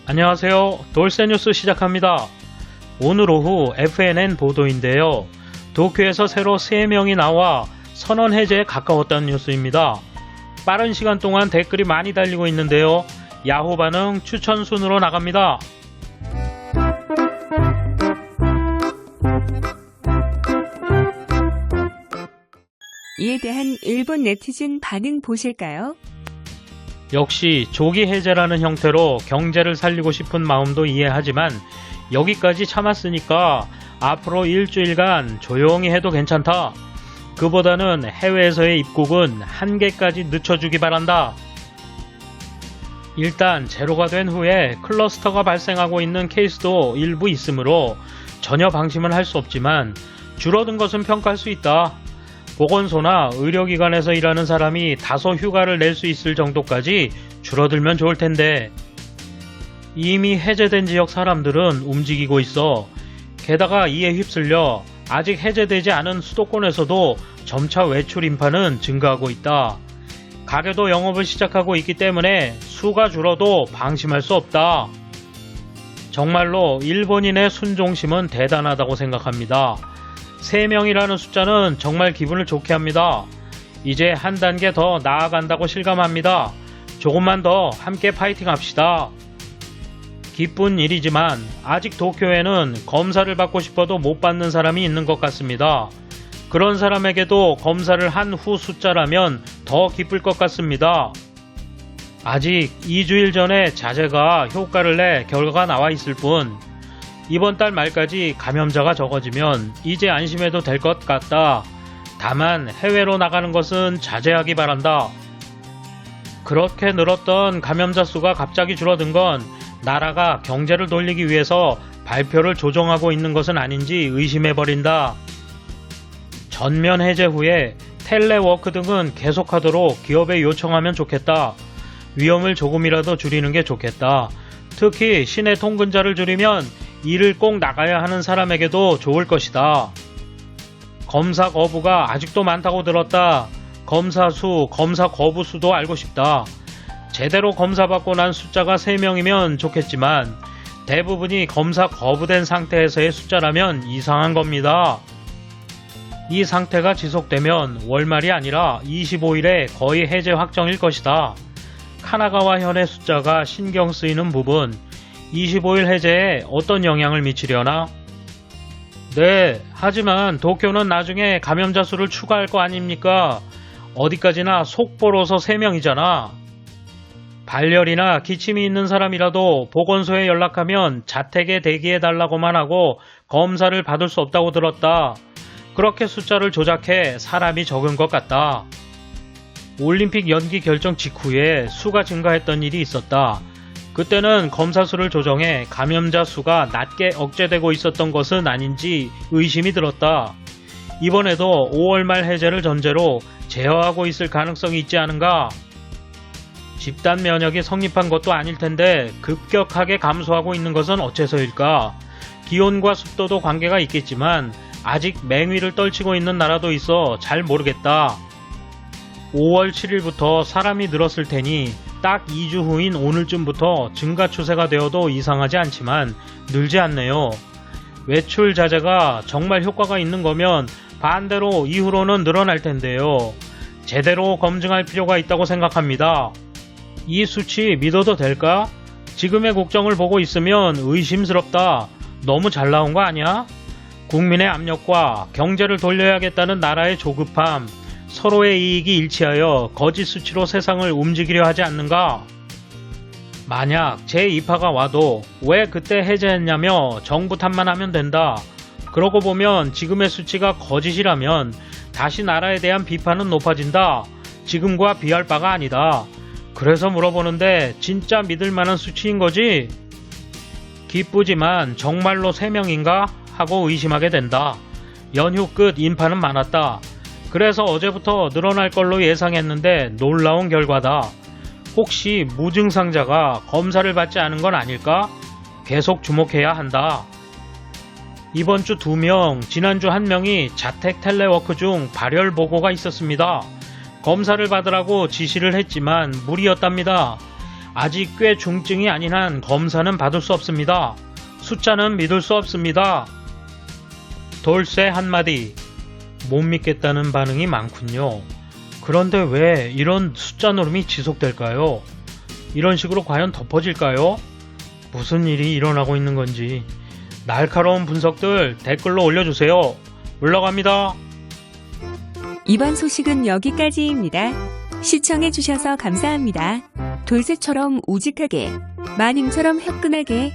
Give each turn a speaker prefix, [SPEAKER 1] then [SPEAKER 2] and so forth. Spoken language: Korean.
[SPEAKER 1] 안녕하세요. 돌쇠뉴스 시작합니다. 오늘 오후 FNN 보도인데요. 도쿄에서 새로 3명이 나와 선언 해제에 가까웠다는 뉴스입니다. 빠른 시간 동안 댓글이 많이 달리고 있는데요. 야후 반응 추천 순으로 나갑니다.
[SPEAKER 2] 이에 대한 일본 네티즌 반응 보실까요?
[SPEAKER 1] 역시 조기 해제라는 형태로 경제를 살리고 싶은 마음도 이해하지만 여기까지 참았으니까 앞으로 일주일간 조용히 해도 괜찮다. 그보다는 해외에서의 입국은 한개까지 늦춰주기 바란다. 일단 제로가 된 후에 클러스터가 발생하고 있는 케이스도 일부 있으므로 전혀 방심은 할 수 없지만 줄어든 것은 평가할 수 있다. 보건소나 의료기관에서 일하는 사람이 다소 휴가를 낼 수 있을 정도까지 줄어들면 좋을 텐데 이미 해제된 지역 사람들은 움직이고 있어. 게다가 이에 휩쓸려 아직 해제되지 않은 수도권에서도 점차 외출 인파는 증가하고 있다. 가게도 영업을 시작하고 있기 때문에 수가 줄어도 방심할 수 없다. 정말로 일본인의 순종심은 대단하다고 생각합니다. 3명이라는 숫자는 정말 기분을 좋게 합니다. 이제 한 단계 더 나아간다고 실감합니다. 조금만 더 함께 파이팅 합시다. 기쁜 일이지만 아직 도쿄에는 검사를 받고 싶어도 못 받는 사람이 있는 것 같습니다. 그런 사람에게도 검사를 한 후 숫자라면 더 기쁠 것 같습니다. 아직 2주일 전에 자제가 효과를 내 결과가 나와 있을 뿐 이번 달 말까지 감염자가 적어지면 이제 안심해도 될 것 같다. 다만 해외로 나가는 것은 자제하기 바란다. 그렇게 늘었던 감염자 수가 갑자기 줄어든 건 나라가 경제를 돌리기 위해서 발표를 조정하고 있는 것은 아닌지 의심해버린다. 전면 해제 후에 텔레워크 등은 계속하도록 기업에 요청하면 좋겠다. 위험을 조금이라도 줄이는 게 좋겠다. 특히 시내 통근자를 줄이면 일을 꼭 나가야 하는 사람에게도 좋을 것이다. 검사 거부가 아직도 많다고 들었다. 검사 수, 검사 거부 수도 알고 싶다. 제대로 검사받고 난 숫자가 3명이면 좋겠지만 대부분이 검사 거부된 상태에서의 숫자라면 이상한 겁니다. 이 상태가 지속되면 월말이 아니라 25일에 거의 해제 확정일 것이다. 카나가와 현의 숫자가 신경 쓰이는 부분 25일 해제에 어떤 영향을 미치려나? 네, 하지만 도쿄는 나중에 감염자 수를 추가할 거 아닙니까? 어디까지나 속보로서 3명이잖아. 발열이나 기침이 있는 사람이라도 보건소에 연락하면 자택에 대기해달라고만 하고 검사를 받을 수 없다고 들었다. 그렇게 숫자를 조작해 사람이 적은 것 같다. 올림픽 연기 결정 직후에 수가 증가했던 일이 있었다. 그때는 검사 수를 조정해 감염자 수가 낮게 억제되고 있었던 것은 아닌지 의심이 들었다. 이번에도 5월 말 해제를 전제로 제어하고 있을 가능성이 있지 않은가? 집단 면역이 성립한 것도 아닐 텐데 급격하게 감소하고 있는 것은 어째서일까? 기온과 습도도 관계가 있겠지만 아직 맹위를 떨치고 있는 나라도 있어 잘 모르겠다. 5월 7일부터 사람이 늘었을 테니 딱 2주 후인 오늘쯤부터 증가 추세가 되어도 이상하지 않지만 늘지 않네요. 외출 자제가 정말 효과가 있는 거면 반대로 이후로는 늘어날 텐데요. 제대로 검증할 필요가 있다고 생각합니다. 이 수치 믿어도 될까? 지금의 국정을 보고 있으면 의심스럽다. 너무 잘 나온 거 아니야? 국민의 압력과 경제를 돌려야겠다는 나라의 조급함, 서로의 이익이 일치하여 거짓 수치로 세상을 움직이려 하지 않는가? 만약 제2파가 와도 왜 그때 해제했냐며 정부 탓만 하면 된다. 그러고 보면 지금의 수치가 거짓이라면 다시 나라에 대한 비판은 높아진다. 지금과 비할 바가 아니다. 그래서 물어보는데 진짜 믿을 만한 수치인 거지? 기쁘지만 정말로 3명인가? 하고 의심하게 된다. 연휴 끝 인파는 많았다. 그래서 어제부터 늘어날 걸로 예상했는데 놀라운 결과다. 혹시 무증상자가 검사를 받지 않은 건 아닐까? 계속 주목해야 한다. 이번 주 2명, 지난주 1명이 자택 텔레워크 중 발열 보고가 있었습니다. 검사를 받으라고 지시를 했지만 무리였답니다. 아직 꽤 중증이 아닌 한 검사는 받을 수 없습니다. 숫자는 믿을 수 없습니다. 돌쇠 한마디. 못 믿겠다는 반응이 많군요. 그런데 왜 이런 숫자 노름이 지속될까요? 이런 식으로 과연 덮어질까요? 무슨 일이 일어나고 있는 건지 날카로운 분석들 댓글로 올려주세요. 물러갑니다.
[SPEAKER 2] 이번 소식은 여기까지입니다. 시청해주셔서 감사합니다. 돌쇠처럼 우직하게, 마님처럼 화끈하게